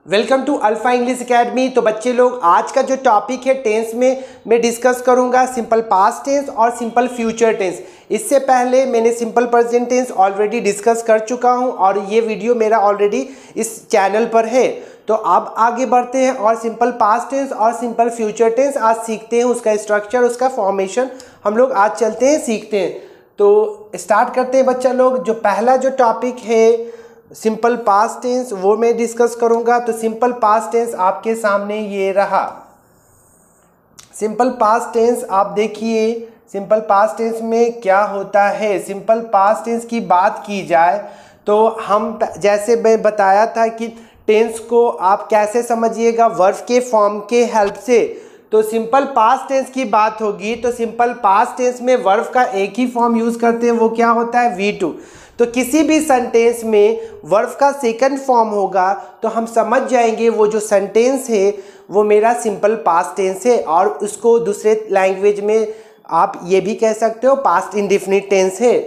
Welcome to Alpha English Academy. तो बच्चे लोग, आज का जो टॉपिक है टेंस में मैं डिस्कस करूंगा सिंपल पास्ट टेंस और सिंपल फ्यूचर टेंस। इससे पहले मैंने simple present tense already discuss कर चुका हूं और ये वीडियो मेरा ऑलरेडी इस चैनल पर है। तो अब आगे बढ़ते हैं और सिंपल पास्ट टेंस और सिंपल फ्यूचर टेंस आज सीखते हैं, उसका स्ट्रक्चर, उसका फॉर्मेशन हम लोग आज चलते हैं, सीखते हैं। तो स्टार्ट करते हैं बच्चा लोग। जो पहला जो टॉपिक है सिंपल पास्ट टेंस वो मैं डिस्कस करूंगा। तो सिंपल पास्ट टेंस आपके सामने ये रहा। सिंपल पास्ट टेंस आप देखिए, सिंपल पास्ट टेंस में क्या होता है। सिंपल पास्ट टेंस की बात की जाए तो हम, जैसे मैं बताया था कि टेंस को आप कैसे समझिएगा, वर्ब के फॉर्म के हेल्प से। तो सिंपल पास्ट टेंस की बात होगी तो सिंपल पास्ट टेंस में वर्ब का एक ही फॉर्म यूज करते हैं, वो क्या होता है, V2। तो किसी भी सेंटेंस में वर्ब का सेकंड फॉर्म होगा तो हम समझ जाएंगे वो जो सेंटेंस है वो मेरा सिंपल पास्ट टेंस है, और उसको दूसरे लैंग्वेज में आप ये भी कह सकते हो पास्ट इंडेफिनिट टेंस है।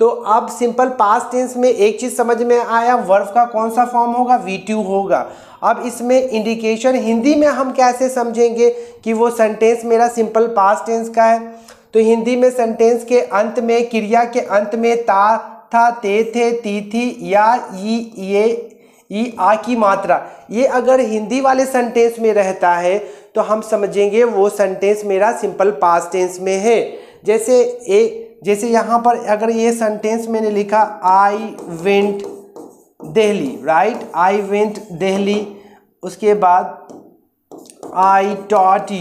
तो अब सिंपल पास्ट टेंस में एक चीज़ समझ में आया, वर्ब का कौन सा फॉर्म होगा, V2 होगा। अब इसमें इंडिकेशन हिंदी में हम कैसे समझेंगे कि वो सेंटेंस मेरा सिंपल पास्ट टेंस का है। तो हिंदी में सेंटेंस के अंत में, क्रिया के अंत में ता, था, ते, थे, ती, थी, या, ये, ई, आ की मात्रा, ये अगर हिंदी वाले सेंटेंस में रहता है तो हम समझेंगे वो सेंटेंस मेरा सिंपल पास्ट टेंस में है। जैसे यहाँ पर अगर ये सेंटेंस मैंने लिखा I went Delhi, right, I went Delhi. उसके बाद आई टॉट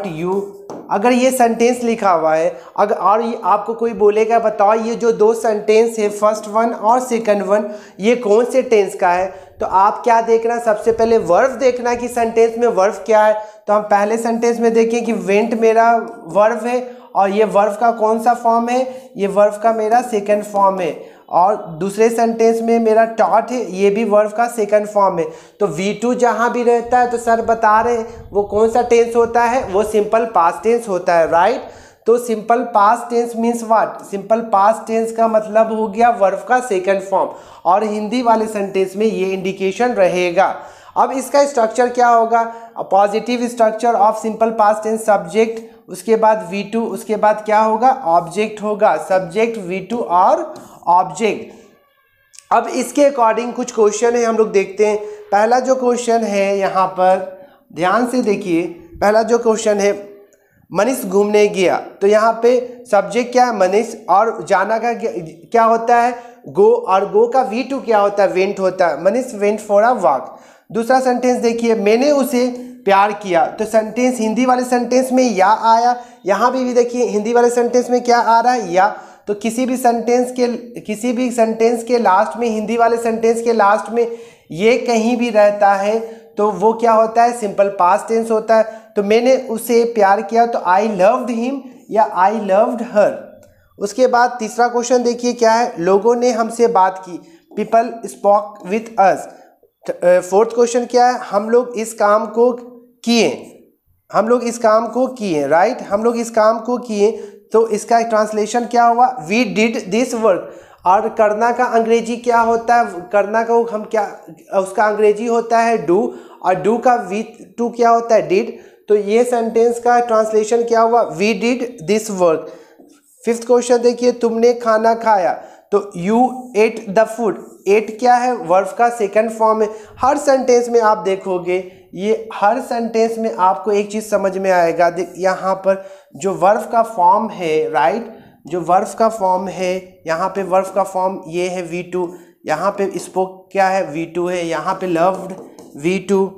यू, अगर ये सेंटेंस लिखा हुआ है, अगर और ये आपको कोई बोलेगा बताओ ये जो दो सेंटेंस है, फर्स्ट वन और सेकंड वन, ये कौन से टेंस का है, तो आप क्या देखना, सबसे पहले वर्ब देखना कि सेंटेंस में वर्ब क्या है। तो हम पहले सेंटेंस में देखें कि वेंट मेरा वर्ब है और ये वर्ब का कौन सा फॉर्म है, ये वर्ब का मेरा सेकंड फॉर्म है। और दूसरे सेंटेंस में मेरा टॉट है, ये भी वर्ब का सेकंड फॉर्म है। तो V2 जहाँ भी रहता है तो सर बता रहे हैं वो कौन सा टेंस होता है, वो सिंपल पास्ट टेंस होता है, राइट। तो simple past tense means what, simple past tense का मतलब हो गया वर्ब का सेकंड फॉर्म, और हिंदी वाले सेंटेंस में ये इंडिकेशन रहेगा। अब इसका स्ट्रक्चर क्या होगा, positive structure of simple past tense, subject, उसके बाद V2, उसके बाद क्या होगा, ऑब्जेक्ट होगा, सब्जेक्ट V2 और ऑब्जेक्ट। अब इसके अकॉर्डिंग कुछ क्वेश्चन है, हम लोग देखते हैं। पहला जो क्वेश्चन है यहाँ पर ध्यान से देखिए, पहला जो क्वेश्चन है, मनीष घूमने गया। तो यहाँ पे सब्जेक्ट क्या है, मनीष, और जाना का क्या होता है, गो, और गो का V2 क्या होता है, वेंट होता है। Manish went for a walk. दूसरा सेंटेंस देखिए, मैंने उसे प्यार किया। तो सेंटेंस हिंदी वाले सेंटेंस में या आया, यहाँ भी देखिए हिंदी वाले सेंटेंस में क्या आ रहा है, या। तो किसी भी सेंटेंस के लास्ट में, हिंदी वाले सेंटेंस के लास्ट में ये कहीं भी रहता है तो वो क्या होता है, सिंपल पास्ट टेंस होता है। तो मैंने उसे प्यार किया तो आई लव्ड हिम या आई लव्ड हर। उसके बाद तीसरा क्वेश्चन देखिए क्या है, लोगों ने हमसे बात की, people spoke with us. Fourth question क्या है, हम लोग इस काम को किए, राइट, हम लोग इस काम को किए। तो इसका ट्रांसलेशन क्या हुआ, वी डिड दिस वर्क। और करना का अंग्रेजी क्या होता है, करना का हम क्या, उसका अंग्रेजी होता है डू, और डू का V2 क्या होता है, डिड। तो ये सेंटेंस का ट्रांसलेशन क्या हुआ, we did this work. Fifth question देखिए, तुमने खाना खाया। तो you ate the food, ate क्या है, वर्ब का सेकंड फॉर्म है। हर सेंटेंस में आप देखोगे, ये हर सेंटेंस में आपको एक चीज़ समझ में आएगा, यहाँ पर जो वर्ब का फॉर्म है, राइट, जो वर्ब का फॉर्म है, यहाँ पे वर्ब का फॉर्म ये है V2, यहाँ पे स्पोक क्या है, V2 है, यहाँ पे लव्ड V2,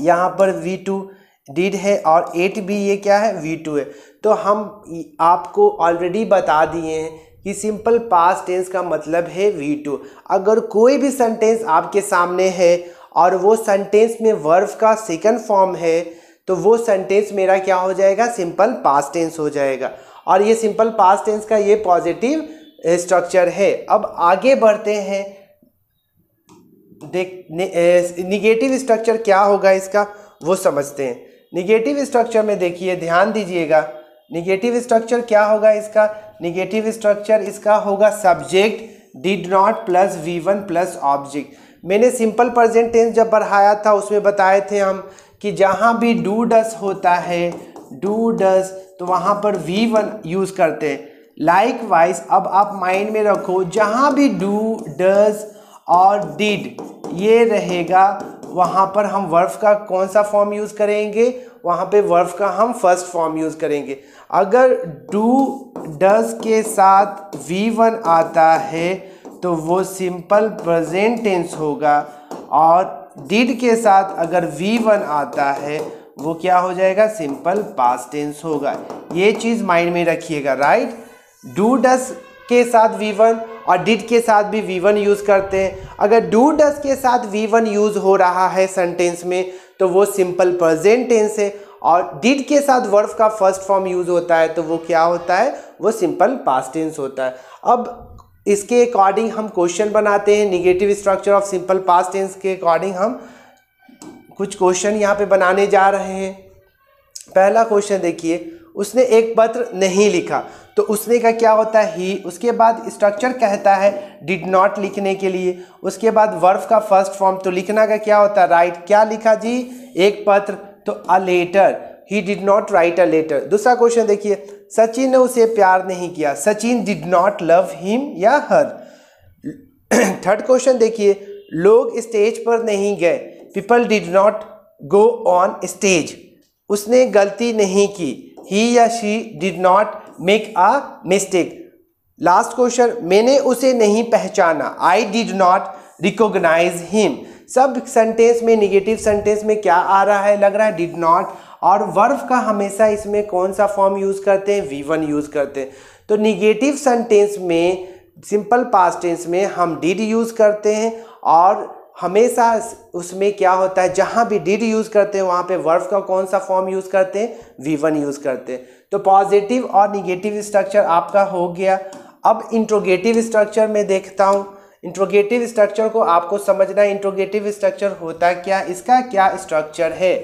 यहाँ पर V2 डिड है, और एट भी ये क्या है, V2 है। तो हम आपको ऑलरेडी बता दिए हैं कि सिंपल पास्ट टेंस का मतलब है V2। अगर कोई भी सेंटेंस आपके सामने है और वो सेंटेंस में वर्ब का सेकंड फॉर्म है तो वो सेंटेंस मेरा क्या हो जाएगा, सिंपल पास्ट टेंस हो जाएगा। और ये सिंपल पास्ट टेंस का ये पॉजिटिव स्ट्रक्चर है। अब आगे बढ़ते हैं, निगेटिव स्ट्रक्चर क्या होगा इसका वो समझते हैं। निगेटिव स्ट्रक्चर में देखिए, ध्यान दीजिएगा, निगेटिव स्ट्रक्चर क्या होगा इसका, निगेटिव स्ट्रक्चर इसका होगा subject did not plus V1 plus object. मैंने सिंपल प्रेजेंट टेंस जब बढ़ाया था उसमें बताए थे हम कि जहाँ भी डू डस होता है, डू डस, तो वहाँ पर V1 यूज़ करते हैं। लाइक वाइज अब आप माइंड में रखो, जहाँ भी डू डज और डिड ये रहेगा वहाँ पर हम वर्ब का कौन सा फॉर्म यूज़ करेंगे, वहाँ पे वर्ब का हम फर्स्ट फॉर्म यूज़ करेंगे। अगर डू डज के साथ V1 आता है तो वो सिंपल प्रेजेंट टेंस होगा, और डिड के साथ अगर V1 आता है वो क्या हो जाएगा, सिंपल पास्ट टेंस होगा। ये चीज़ माइंड में रखिएगा, राइट। डू डस के साथ V1 और डिड के साथ भी V1 यूज़ करते हैं। अगर डू डस के साथ V1 यूज़ हो रहा है सेंटेंस में तो वो सिंपल प्रेजेंट टेंस है, और डिड के साथ वर्ब का फर्स्ट फॉर्म यूज़ होता है तो वो क्या होता है, वो सिंपल पास्ट टेंस होता है। अब इसके अकॉर्डिंग हम क्वेश्चन बनाते हैं। Negative structure of simple past tense के अकॉर्डिंग हम कुछ क्वेश्चन यहाँ पे बनाने जा रहे हैं। पहला क्वेश्चन देखिए, उसने एक पत्र नहीं लिखा, तो उसने का क्या होता है, ही। उसके बाद स्ट्रक्चर कहता है डिड नॉट लिखने के लिए। उसके बाद वर्ब का फर्स्ट फॉर्म, तो लिखना का क्या होता है, राइट। क्या लिखा जी, एक पत्र, तो a letter, he did not write a letter. दूसरा क्वेश्चन देखिए, सचिन ने उसे प्यार नहीं किया, Sachin did not love him या हर। थर्ड क्वेश्चन देखिए, लोग स्टेज पर नहीं गए, people did not go on stage. उसने गलती नहीं की, ही या she did not make a mistake. Last question, मैंने उसे नहीं पहचाना, I did not recognise him. सब सेंटेंस में, निगेटिव सेंटेंस में क्या आ रहा है, लग रहा है डिड नॉट, और वर्ब का हमेशा इसमें कौन सा फॉर्म यूज़ करते हैं, V1 यूज़ करते हैं। तो निगेटिव सेंटेंस में, सिंपल पास्ट टेंस में हम डिड यूज़ करते हैं, और हमेशा उसमें क्या होता है, जहाँ भी डिड यूज़ करते हैं वहाँ पे वर्ब का कौन सा फॉर्म यूज़ करते हैं, V1 यूज़ करते हैं। तो पॉजिटिव और निगेटिव स्ट्रक्चर आपका हो गया। अब इंट्रोगेटिव स्ट्रक्चर में देखता हूँ। इंट्रोगेटिव स्ट्रक्चर को आपको समझना है, इंट्रोगेटिव स्ट्रक्चर होता क्या, इसका क्या स्ट्रक्चर है।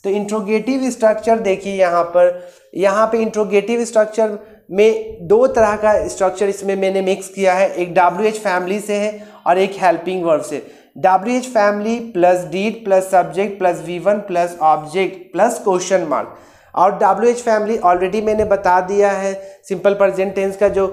तो इंट्रोगेटिव स्ट्रक्चर देखिए यहाँ पे इंट्रोगेटिव स्ट्रक्चर में दो तरह का स्ट्रक्चर इसमें मैंने मिक्स किया है। एक WH फैमिली से है और एक हेल्पिंग वर्ब से। WH family plus did plus subject plus V1 plus object plus question mark. और WH फैमिली ऑलरेडी मैंने बता दिया है, सिंपल प्रेजेंट टेंस का जो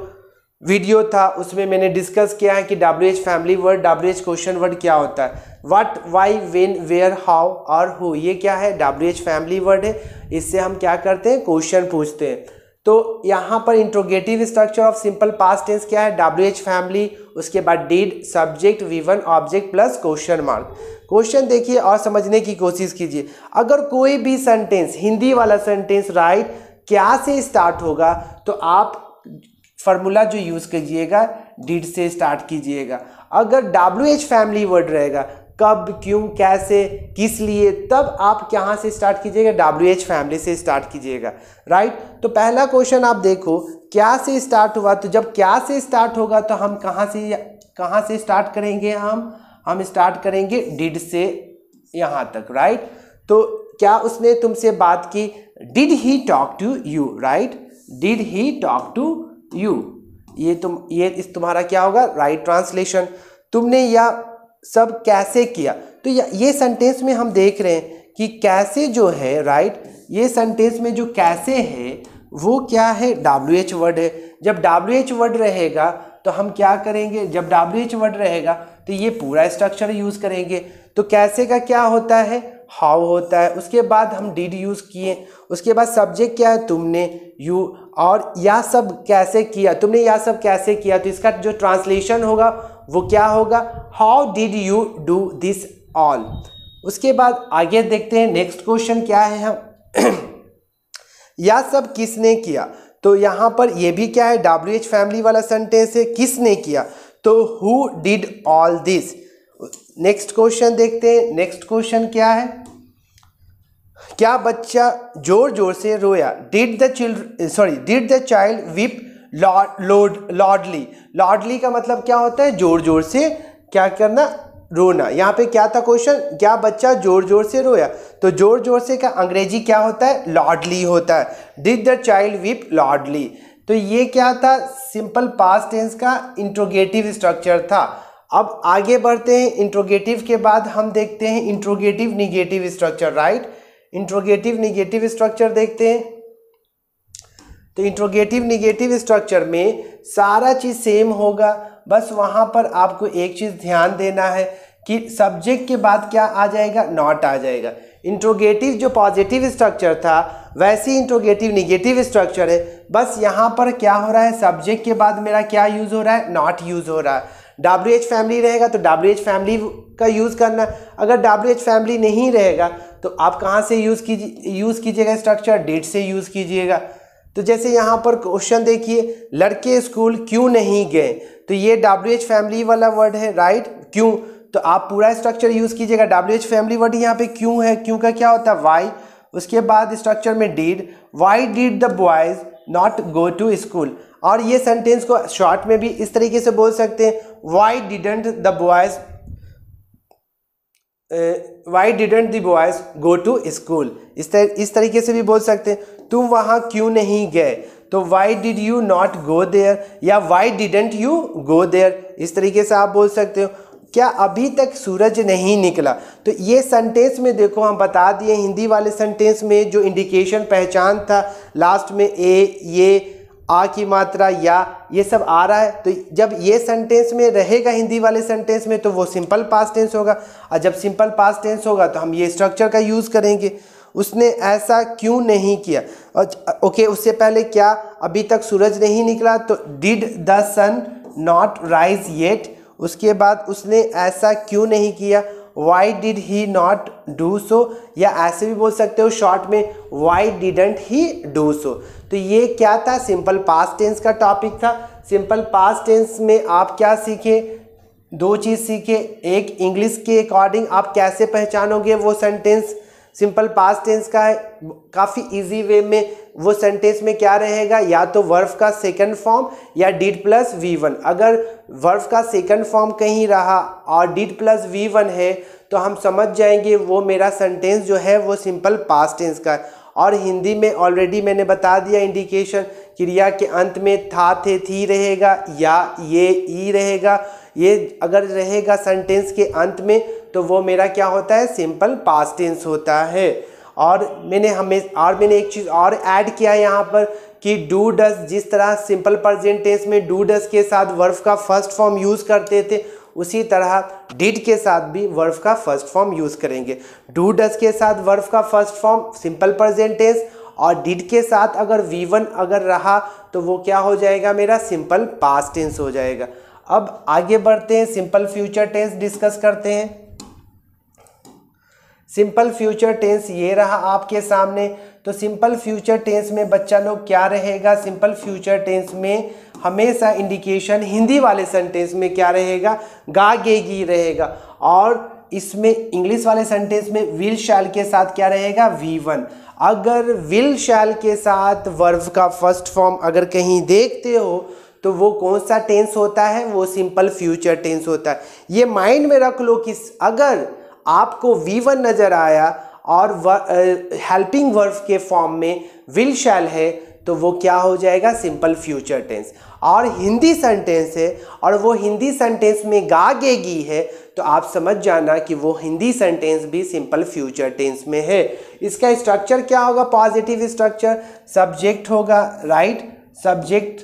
वीडियो था उसमें मैंने डिस्कस किया है कि WH family word, WH question word क्या होता है। What, why, when, where, how और हु, ये क्या है, WH फैमिली वर्ड है। इससे हम क्या करते हैं, क्वेश्चन पूछते हैं। तो यहाँ पर interrogative structure of simple past tense क्या है, WH फैमिली, उसके बाद did, subject, V1 object plus question mark. Question देखिए और समझने की कोशिश कीजिए। अगर कोई भी सेंटेंस, हिंदी वाला सेंटेंस राइट क्या से स्टार्ट होगा तो आप फार्मूला जो यूज़ कीजिएगा डिड से स्टार्ट कीजिएगा। अगर WH फैमिली वर्ड रहेगा, कब, क्यों, कैसे, किस लिए, तब आप कहाँ से स्टार्ट कीजिएगा, WH फैमिली से स्टार्ट कीजिएगा, राइट। तो पहला क्वेश्चन आप देखो, क्या से स्टार्ट हुआ, तो जब क्या से स्टार्ट होगा तो हम कहाँ से स्टार्ट करेंगे, हम स्टार्ट करेंगे डिड से यहाँ तक, राइट। तो क्या उसने तुमसे बात की, did he talk to you, right, did he talk to you. ये इस तुम्हारा क्या होगा, राइट ट्रांसलेशन। तुमने यह सब कैसे किया, तो ये सेंटेंस में हम देख रहे हैं कि कैसे जो है, राइट, ये सेंटेंस में जो कैसे है वो क्या है, WH वर्ड है। जब WH वर्ड रहेगा तो हम क्या करेंगे, जब WH वर्ड रहेगा तो ये पूरा स्ट्रक्चर यूज़ करेंगे। तो कैसे का क्या होता है, हाउ होता है। उसके बाद हम डिड यूज़ किए। उसके बाद सब्जेक्ट क्या है, तुमने, यू, और यह सब कैसे किया, तुमने यह सब कैसे किया, तो इसका जो ट्रांसलेशन होगा वो क्या होगा, how did you do this all. उसके बाद आगे देखते हैं नेक्स्ट क्वेश्चन क्या है, हम यह सब किसने किया, तो यहाँ पर ये भी क्या है, WH फैमिली वाला सेंटेंस है, किसने किया, तो who did all this. Next question देखते हैं। नेक्स्ट क्वेश्चन क्या है, क्या बच्चा जोर जोर से रोया, डिड द चाइल्ड वीप लॉर्डली। लॉर्डली का मतलब क्या होता है, जोर जोर से क्या करना, रोना। यहाँ पे क्या था क्वेश्चन, क्या बच्चा जोर जोर से रोया, तो जोर जोर से का अंग्रेजी क्या होता है, लॉर्डली होता है। डिड द चाइल्ड वीप लॉर्डली, तो ये क्या था, सिंपल पास्ट टेंस का इंट्रोगेटिव स्ट्रक्चर था। अब आगे बढ़ते हैं। इंट्रोगेटिव के बाद हम देखते हैं interrogative negative structure, right. Interrogative negative structure देखते हैं। तो इंट्रोगेटिव निगेटिव स्ट्रक्चर में सारा चीज़ सेम होगा, बस वहाँ पर आपको एक चीज़ ध्यान देना है कि सब्जेक्ट के बाद क्या आ जाएगा, नॉट आ जाएगा। इंट्रोगेटिव जो पॉजिटिव स्ट्रक्चर था वैसे इंट्रोगेटिव निगेटिव स्ट्रक्चर है, बस यहाँ पर क्या हो रहा है, सब्जेक्ट के बाद मेरा क्या यूज़ हो रहा है, नॉट यूज़ हो रहा है। WH फैमिली रहेगा तो WH फैमिली का यूज़ करना, अगर WH फैमिली नहीं रहेगा तो आप कहाँ से यूज़ कीजिएगा स्ट्रक्चर, डिड से यूज़ कीजिएगा। तो जैसे यहाँ पर क्वेश्चन देखिए, लड़के स्कूल क्यों नहीं गए, तो ये WH फैमिली वाला वर्ड है, राइट। क्यों, तो आप पूरा स्ट्रक्चर यूज़ कीजिएगा। WH फैमिली वर्ड यहाँ पे क्यों है, क्यों का क्या होता है, वाई। उसके बाद स्ट्रक्चर में did, why did the boys not go to school. और ये सेंटेंस को शॉर्ट में भी इस तरीके से बोल सकते हैं, why didn't the boys go to school. इस तरीके से भी बोल सकते हैं, तुम वहाँ क्यों नहीं गए, तो why did you not go there, या why didn't you go there, इस तरीके से आप बोल सकते हो। क्या अभी तक सूरज नहीं निकला, तो ये सेंटेंस में देखो हम बता दिए, हिंदी वाले सेंटेंस में जो इंडिकेशन पहचान था लास्ट में ए, ये, आ की मात्रा, या, ये सब आ रहा है, तो जब ये सेंटेंस में रहेगा हिंदी वाले सेंटेंस में तो वो सिंपल पास्ट टेंस होगा, और जब सिंपल पास्ट टेंस होगा तो हम ये स्ट्रक्चर का यूज़ करेंगे। उसने ऐसा क्यों नहीं किया, ओके, उससे पहले क्या, अभी तक सूरज नहीं निकला, तो did the sun not rise yet. उसके बाद उसने ऐसा क्यों नहीं किया, why did he not do so, या ऐसे भी बोल सकते हो शॉर्ट में, why didn't he do so. तो ये क्या था, सिंपल पास्ट टेंस का टॉपिक था। सिंपल पास्ट टेंस में आप क्या सीखे, दो चीज़ सीखे, एक इंग्लिश के अकॉर्डिंग आप कैसे पहचानोगे वो सेंटेंस सिंपल पास्ट टेंस का है, काफ़ी इजी वे में वो सेंटेंस में क्या रहेगा, या तो वर्ब का सेकंड फॉर्म या डिड प्लस V1। अगर वर्ब का सेकंड फॉर्म कहीं रहा और डिड प्लस V1 है तो हम समझ जाएंगे वो मेरा सेंटेंस जो है वो सिंपल पास्ट टेंस का है। और हिंदी में ऑलरेडी मैंने बता दिया इंडिकेशन, क्रिया के अंत में था, थे, थी रहेगा, या, ये, ई रहेगा। ये अगर रहेगा सेंटेंस के अंत में तो वो मेरा क्या होता है, सिंपल पास्ट टेंस होता है। और मैंने एक चीज़ और ऐड किया है यहाँ पर कि डू डस, जिस तरह सिंपल प्रेजेंट टेंस में डू डस के साथ वर्ब का फर्स्ट फॉर्म यूज़ करते थे, उसी तरह डिड के साथ भी वर्ब का फर्स्ट फॉर्म यूज़ करेंगे। डू डस के साथ वर्ब का first form simple present tense, और डिड के साथ अगर V1 अगर रहा तो वो क्या हो जाएगा, मेरा सिंपल पास्ट टेंस हो जाएगा। अब आगे बढ़ते हैं, सिंपल फ्यूचर टेंस डिस्कस करते हैं। सिंपल फ्यूचर टेंस ये रहा आपके सामने। तो सिंपल फ्यूचर टेंस में बच्चा लोग क्या रहेगा, सिंपल फ्यूचर टेंस में हमेशा इंडिकेशन हिंदी वाले सेंटेंस में क्या रहेगा, गा गेगी रहेगा, और इसमें इंग्लिश वाले सेंटेंस में विल शैल के साथ क्या रहेगा, V1। अगर विल शैल के साथ वर्ब का फर्स्ट फॉर्म अगर कहीं देखते हो तो वो कौन सा टेंस होता है, वो सिंपल फ्यूचर टेंस होता है। ये माइंड में रख लो कि अगर आपको V1 नज़र आया और हेल्पिंग वर्ब के फॉर्म में विल शैल है तो वो क्या हो जाएगा, सिंपल फ्यूचर टेंस। और हिंदी सेंटेंस है और वो हिंदी सेंटेंस में गा गेगी है तो आप समझ जाना कि वो हिंदी सेंटेंस भी सिंपल फ्यूचर टेंस में है। इसका स्ट्रक्चर क्या होगा, पॉजिटिव स्ट्रक्चर, सब्जेक्ट होगा, right, subject,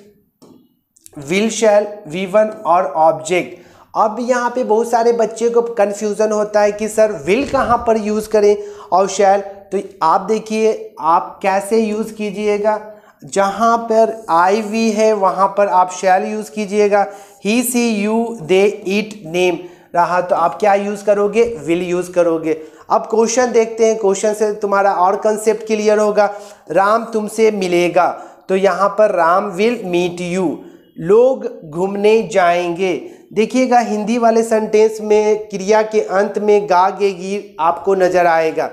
will shell, V1 और ऑब्जेक्ट। अब यहाँ पे बहुत सारे बच्चे को कन्फ्यूज़न होता है कि सर विल कहाँ पर यूज़ करें और शैल, तो आप देखिए आप कैसे यूज़ कीजिएगा, जहाँ पर IV है वहाँ पर आप शैल यूज़ कीजिएगा। ही, सी, यू, दे, इट, नेम रहा तो आप क्या यूज़ करोगे, विल यूज़ करोगे। अब क्वेश्चन देखते हैं, क्वेश्चन से तुम्हारा और कंसेप्ट क्लियर होगा। राम तुमसे मिलेगा तो यहाँ पर राम विल मीट यू। लोग घूमने जाएंगे, देखिएगा हिंदी वाले सेंटेंस में क्रिया के अंत में गा गेगी आपको नजर आएगा।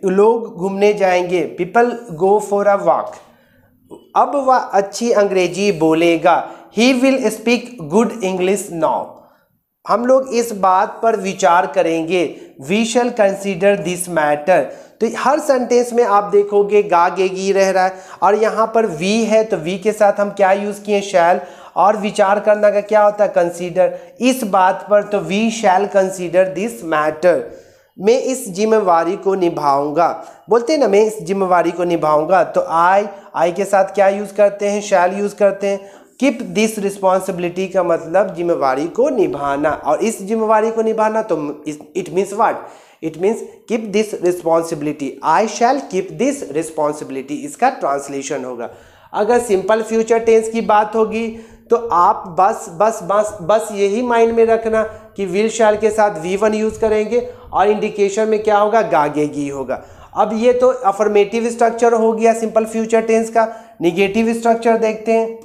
लोग घूमने जाएंगे, people go for a walk. अब वह अच्छी अंग्रेजी बोलेगा, he will speak good English now. हम लोग इस बात पर विचार करेंगे, we shall consider this matter. तो हर सेंटेंस में आप देखोगे गा गेगी रह रहा है और यहाँ पर वी है तो वी के साथ हम क्या यूज़ किए, शैल, और विचार करना का क्या होता है कंसीडर, इस बात पर, तो we shall consider this matter, मैं इस जिम्मेवारी को निभाऊंगा, बोलते हैं ना मैं इस जिम्मेवारी को निभाऊंगा। तो आई के साथ क्या यूज़ करते हैं, शैल यूज़ करते हैं। कीप दिस रिस्पॉन्सिबिलिटी का मतलब जिम्मेवारी को निभाना, और इस जिम्मेवारी को निभाना तो it means what, it means keep this responsibility, I shall keep this responsibility, इसका ट्रांसलेशन होगा। अगर सिंपल फ्यूचर टेंस की बात होगी तो आप बस यही माइंड में रखना कि विल शैल के साथ V1 यूज़ करेंगे और इंडिकेशन में क्या होगा, गागेगी होगा। अब ये तो अफर्मेटिव स्ट्रक्चर हो गया सिंपल फ्यूचर टेंस का। निगेटिव स्ट्रक्चर देखते हैं।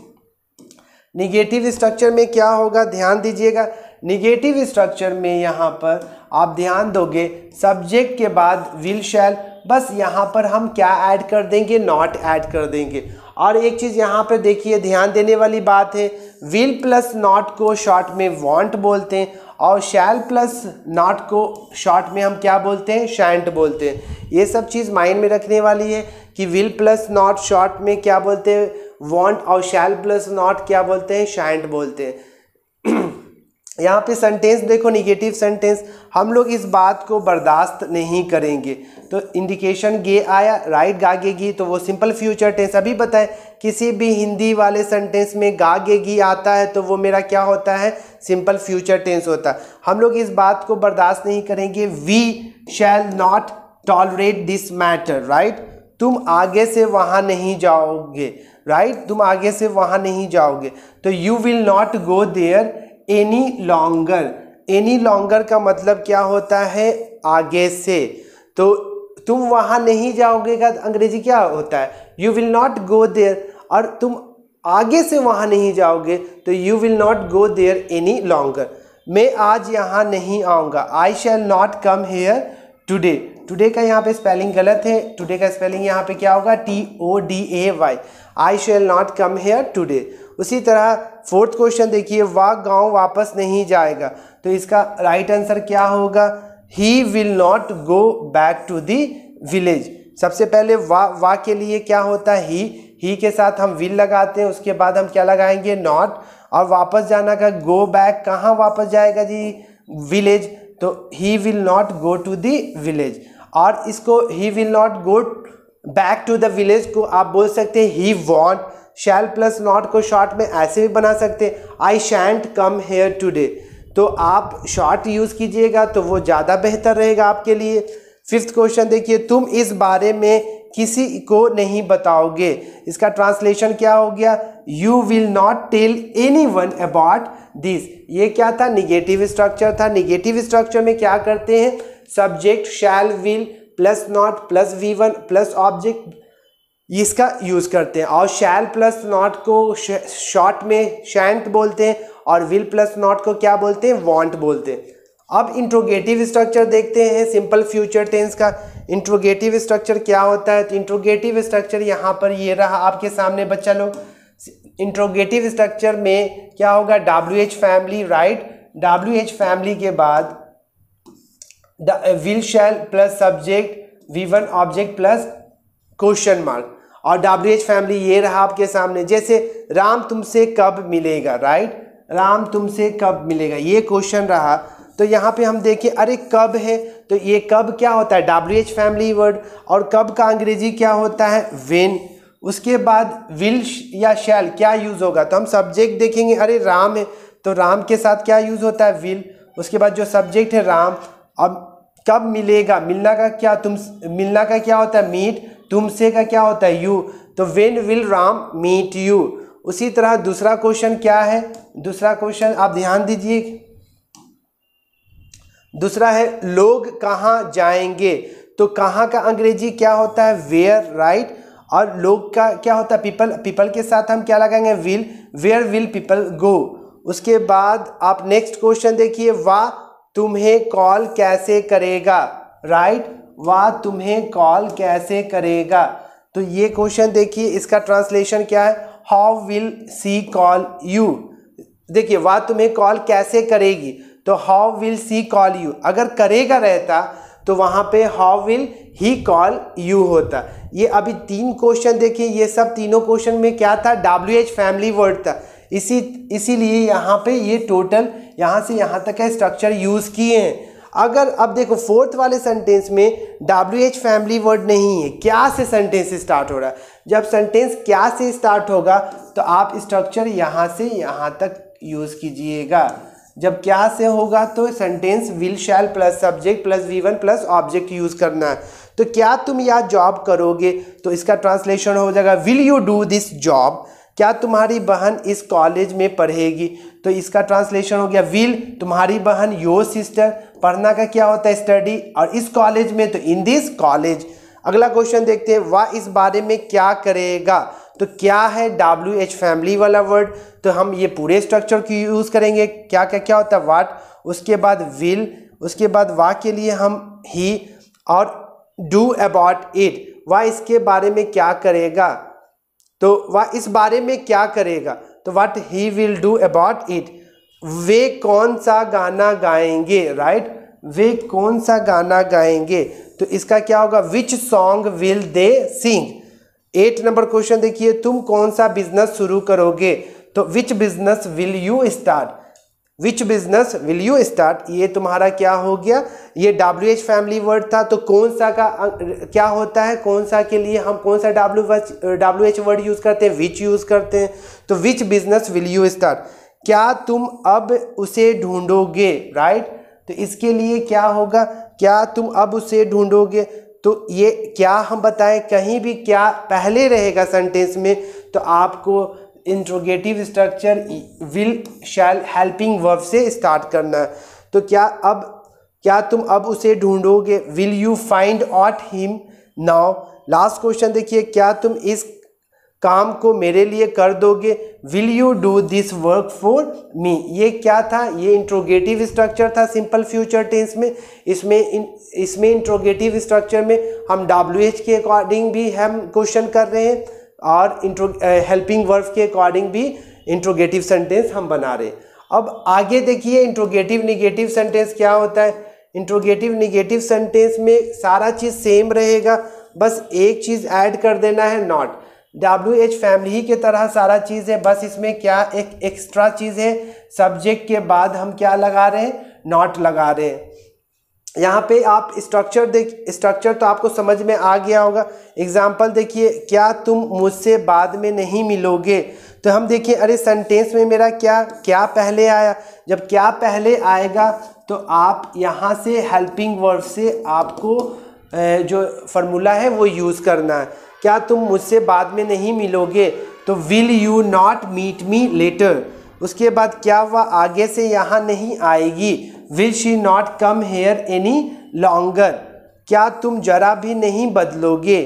निगेटिव स्ट्रक्चर में क्या होगा, ध्यान दीजिएगा। निगेटिव स्ट्रक्चर में यहाँ पर आप ध्यान दोगे सब्जेक्ट के बाद विल शैल, बस यहाँ पर हम क्या ऐड कर देंगे, नॉट ऐड कर देंगे। और एक चीज़ यहाँ पर देखिए ध्यान देने वाली बात है, विल प्लस नॉट को शॉर्ट में वांट बोलते हैं और शैल प्लस नॉट को शॉर्ट में हम क्या बोलते हैं, शैंट बोलते हैं। ये सब चीज़ माइंड में रखने वाली है कि विल प्लस नॉट शॉर्ट में क्या बोलते हैं, वांट, और शैल प्लस नॉट क्या बोलते हैं, शैंट बोलते हैं। यहाँ पे सेंटेंस देखो, निगेटिव सेंटेंस, हम लोग इस बात को बर्दाश्त नहीं करेंगे, तो इंडिकेशन गे आया, राइट गागेगी, तो वो सिंपल फ्यूचर टेंस। अभी बताएं किसी भी हिंदी वाले सेंटेंस में गागेगी आता है तो वो मेरा क्या होता है, सिंपल फ्यूचर टेंस होता है। हम लोग इस बात को बर्दाश्त नहीं करेंगे, we shall not tolerate this matter, right, तुम आगे से वहाँ नहीं जाओगे, राइट, तुम आगे से वहाँ नहीं जाओगे। तो you will not go there any longer, any longer का मतलब क्या होता है, आगे से, तो तुम वहाँ नहीं जाओगे का अंग्रेजी क्या होता है, you will not go there, और तुम आगे से वहाँ नहीं जाओगे तो you will not go there any longer. मैं आज यहाँ नहीं आऊँगा, I shall not come here today. Today का यहाँ पे स्पेलिंग गलत है, टुडे का स्पेलिंग यहाँ पे क्या होगा, TODAY, I shall not come here today. उसी तरह फोर्थ क्वेश्चन देखिए, वह गांव वापस नहीं जाएगा, तो इसका राइट आंसर क्या होगा, he will not go back to the village. सबसे पहले वाह के लिए क्या होता है, ही के साथ हम विल लगाते हैं, उसके बाद हम क्या लगाएंगे, नॉट, और वापस जाना का गो बैक, कहाँ वापस जाएगा जी, विलेज, तो he will not go to the village. और इसको he will not go back to the village को आप बोल सकते हैं he won't, shall plus not को शॉर्ट में ऐसे भी बना सकते हैं, आई शैंट कम हेयर टुडे, तो आप शॉर्ट यूज़ कीजिएगा तो वो ज़्यादा बेहतर रहेगा आपके लिए। फिफ्थ क्वेश्चन देखिए, तुम इस बारे में किसी को नहीं बताओगे, इसका ट्रांसलेशन क्या हो गया, you will not tell anyone about this. ये क्या था, निगेटिव स्ट्रक्चर था। निगेटिव स्ट्रक्चर में क्या करते हैं, subject shall will plus not plus V1 plus object, इसका यूज़ करते हैं, और शैल प्लस नॉट को शॉर्ट में शैंट बोलते हैं और विल प्लस नॉट को क्या बोलते हैं, वांट बोलते हैं। अब इंट्रोगेटिव स्ट्रक्चर देखते हैं सिंपल फ्यूचर टेंस का। इंट्रोगेटिव स्ट्रक्चर क्या होता है, तो इंट्रोगेटिव स्ट्रक्चर यहाँ पर ये रहा आपके सामने बच्चा लोग। इंट्रोगेटिव स्ट्रक्चर में क्या होगा, WH family, right, WH family के बाद will shell plus subject V1 object plus question mark, और WH फैमिली ये रहा आपके सामने। जैसे राम तुमसे कब मिलेगा, राइट, राम तुमसे कब मिलेगा, ये क्वेश्चन रहा, तो यहाँ पे हम देखें, अरे कब है, तो ये कब क्या होता है, WH फैमिली वर्ड, और कब का अंग्रेजी क्या होता है, व्हेन। उसके बाद विल या शैल क्या यूज़ होगा, तो हम सब्जेक्ट देखेंगे, अरे राम है तो राम के साथ क्या यूज़ होता है, विल। उसके बाद जो सब्जेक्ट है राम, अब कब मिलेगा, मिलना का क्या होता है, मीट, तुमसे का क्या होता है, यू, तो when will Ram meet you. उसी तरह दूसरा क्वेश्चन क्या है, दूसरा क्वेश्चन आप ध्यान दीजिए, दूसरा है लोग कहाँ जाएंगे, तो कहाँ का अंग्रेजी क्या होता है, वेयर, राइट, और लोग का क्या होता है, पीपल, पीपल के साथ हम क्या लगाएंगे, will, where will people go. उसके बाद आप नेक्स्ट क्वेश्चन देखिए, वाह तुम्हें कॉल कैसे करेगा, राइट, वाह तुम्हें कॉल कैसे करेगा, तो ये क्वेश्चन देखिए, इसका ट्रांसलेशन क्या है, how will see call you. देखिए वाह तुम्हें कॉल कैसे करेगी, तो how will see call you, अगर करेगा रहता तो वहाँ पे how will he call you होता। ये अभी तीन क्वेश्चन देखिए, ये सब तीनों क्वेश्चन में क्या था, WH फैमिली वर्ड था। इसीलिए यहाँ पे ये टोटल यहाँ से यहाँ तक का स्ट्रक्चर यूज़ किए हैं। अगर अब देखो फोर्थ वाले सेंटेंस में WH फैमिली वर्ड नहीं है, क्या से सेंटेंस स्टार्ट हो रहा है। जब सेंटेंस क्या से स्टार्ट होगा तो आप स्ट्रक्चर यहाँ से यहाँ तक यूज़ कीजिएगा। जब क्या से होगा तो sentence will shell plus subject plus V1 plus object use करना है। तो क्या तुम यह जॉब करोगे, तो इसका ट्रांसलेशन हो जाएगा will you do this job. क्या तुम्हारी बहन इस कॉलेज में पढ़ेगी, तो इसका ट्रांसलेशन हो गया विल तुम्हारी बहन योर सिस्टर। पढ़ना का क्या होता है स्टडी, और इस कॉलेज में तो इन दिस कॉलेज। अगला क्वेश्चन देखते हैं, वह इस बारे में क्या करेगा। तो क्या है WH फैमिली वाला वर्ड, तो हम ये पूरे स्ट्रक्चर की यूज़ करेंगे। क्या क्या क्या होता है वाट, उसके बाद विल, उसके बाद वह के लिए हम ही, और डू अबाउट इट वह इसके बारे में क्या करेगा। तो वह इस बारे में क्या करेगा, तो what he will do about it. वे कौन सा गाना गाएंगे, राइट, वे कौन सा गाना गाएंगे, तो इसका क्या होगा which song will they sing. 8 नंबर क्वेश्चन देखिए, तुम कौन सा बिजनेस शुरू करोगे, तो which business will you start, which business will you start. ये तुम्हारा क्या हो गया, ये WH फैमिली वर्ड था। तो कौन सा का क्या होता है, कौन सा के लिए हम कौन सा WH वर्ड यूज़ करते हैं, विच यूज़ करते हैं। तो which business will you start, क्या तुम अब उसे ढूंढोगे, राइट। तो इसके लिए क्या होगा, क्या तुम अब उसे ढूंढोगे। तो ये क्या हम बताएं, कहीं भी क्या पहले रहेगा सेंटेंस में तो आपको interrogative structure will shall helping verb से स्टार्ट करना है। तो क्या तुम अब उसे ढूंढोगे, will you find out him now. Last question देखिए, क्या तुम इस काम को मेरे लिए कर दोगे, will you do this work for me. ये क्या था, ये इंट्रोगेटिव स्ट्रक्चर था सिंपल फ्यूचर टेंस में। इसमें इंट्रोगेटिव स्ट्रक्चर में हम WH के अकॉर्डिंग भी हम क्वेश्चन कर रहे हैं और हेल्पिंग वर्ब के अकॉर्डिंग भी इंट्रोगेटिव सेंटेंस हम बना रहे हैं। अब आगे देखिए इंट्रोगेटिव निगेटिव सेंटेंस क्या होता है। इंट्रोगेटिव निगेटिव सेंटेंस में सारा चीज़ सेम रहेगा, बस एक चीज़ ऐड कर देना है नॉट। WH फैमिली ही के तरह सारा चीज़ है, बस इसमें क्या एक एक्स्ट्रा चीज़ है, सब्जेक्ट के बाद हम क्या लगा रहे हैं, नॉट लगा रहे हैं। यहाँ पे आप स्ट्रक्चर तो आपको समझ में आ गया होगा। एग्जाम्पल देखिए, क्या तुम मुझसे बाद में नहीं मिलोगे। तो हम देखिए, अरे सेंटेंस में मेरा क्या पहले आया। जब क्या पहले आएगा तो आप यहाँ से हेल्पिंग वर्ब से आपको जो फार्मूला है वो यूज़ करना है। क्या तुम मुझसे बाद में नहीं मिलोगे, तो will you not meet me later. उसके बाद क्या वह आगे से यहाँ नहीं आएगी, will she not come here any longer. क्या तुम जरा भी नहीं बदलोगे,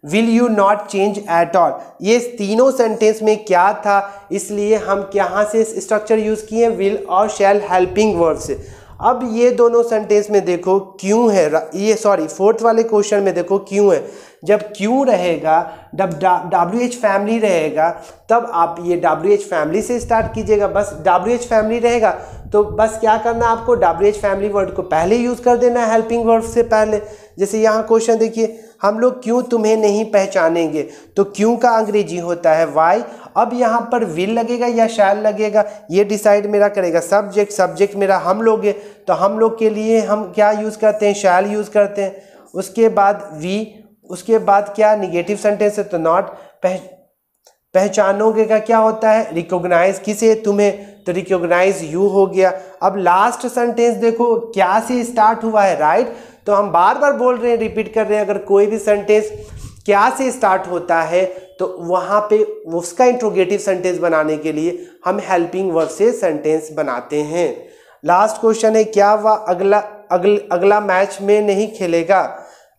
will you not change at all. ये तीनों सेंटेंस में क्या था, इसलिए हम यहाँ से स्ट्रक्चर यूज़ किए विल और शैल हेल्पिंग वर्ब से। अब ये दोनों सेंटेंस में देखो क्यों है, ये सॉरी फोर्थ वाले क्वेश्चन में देखो क्यों है। जब क्यों रहेगा, जब WH फैमिली रहेगा तब आप ये WH फैमिली से स्टार्ट कीजिएगा। बस WH फैमिली रहेगा तो बस क्या करना आपको, WH फैमिली वर्ड को पहले यूज़ कर देना है हेल्पिंग वर्ब से पहले। जैसे यहाँ क्वेश्चन देखिए, हम लोग क्यों तुम्हें नहीं पहचानेंगे, तो क्यों का अंग्रेजी होता है वाई। अब यहाँ पर विल लगेगा या शैल लगेगा, ये डिसाइड मेरा करेगा सब्जेक्ट मेरा हम लोग है, तो हम लोग के लिए हम क्या यूज़ करते हैं, शैल यूज़ करते हैं। उसके बाद वी, उसके बाद क्या निगेटिव सेंटेंस है तो नॉट। पहचानोगे का क्या होता है, रिकॉग्नाइज किसे, तुम्हें, तो रिकॉग्नाइज यू हो गया। अब लास्ट सेंटेंस देखो क्या से स्टार्ट हुआ है, राइट। तो हम बार बार बोल रहे हैं, रिपीट कर रहे हैं, अगर कोई भी सेंटेंस क्या से स्टार्ट होता है तो वहाँ पे उसका इंट्रोगेटिव सेंटेंस बनाने के लिए हम हेल्पिंग वर्ब से सेंटेंस बनाते हैं। लास्ट क्वेश्चन है, क्या वह अगला मैच में नहीं खेलेगा,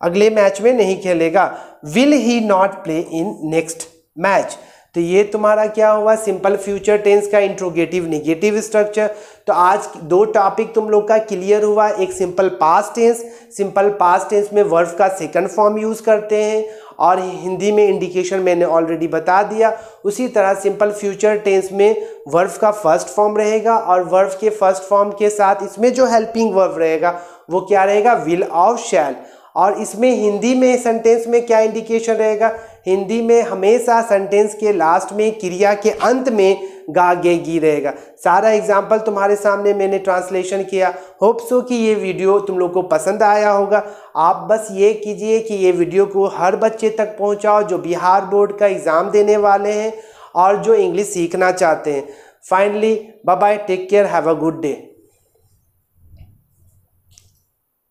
अगले मैच में नहीं खेलेगा, will he not play in next match. तो ये तुम्हारा क्या हुआ, सिंपल फ्यूचर टेंस का इंट्रोगेटिव निगेटिव स्ट्रक्चर। तो आज 2 टॉपिक तुम लोग का क्लियर हुआ। एक सिंपल पास्ट टेंस में वर्ब का सेकंड फॉर्म यूज़ करते हैं और हिंदी में इंडिकेशन मैंने ऑलरेडी बता दिया। उसी तरह सिंपल फ्यूचर टेंस में वर्ब का फर्स्ट फॉर्म रहेगा और वर्ब के फर्स्ट फॉर्म के साथ इसमें जो हेल्पिंग वर्ब रहेगा वो क्या रहेगा, विल और शैल। और इसमें हिंदी में सेंटेंस में क्या इंडिकेशन रहेगा, हिंदी में हमेशा सेंटेंस के लास्ट में क्रिया के अंत में गा गे गी रहेगा। सारा एग्जाम्पल तुम्हारे सामने मैंने ट्रांसलेशन किया। होप सो कि ये वीडियो तुम लोग को पसंद आया होगा। आप बस ये कीजिए कि ये वीडियो को हर बच्चे तक पहुंचाओ जो बिहार बोर्ड का एग्ज़ाम देने वाले हैं और जो इंग्लिश सीखना चाहते हैं। Finally bye bye, take care, have a good day.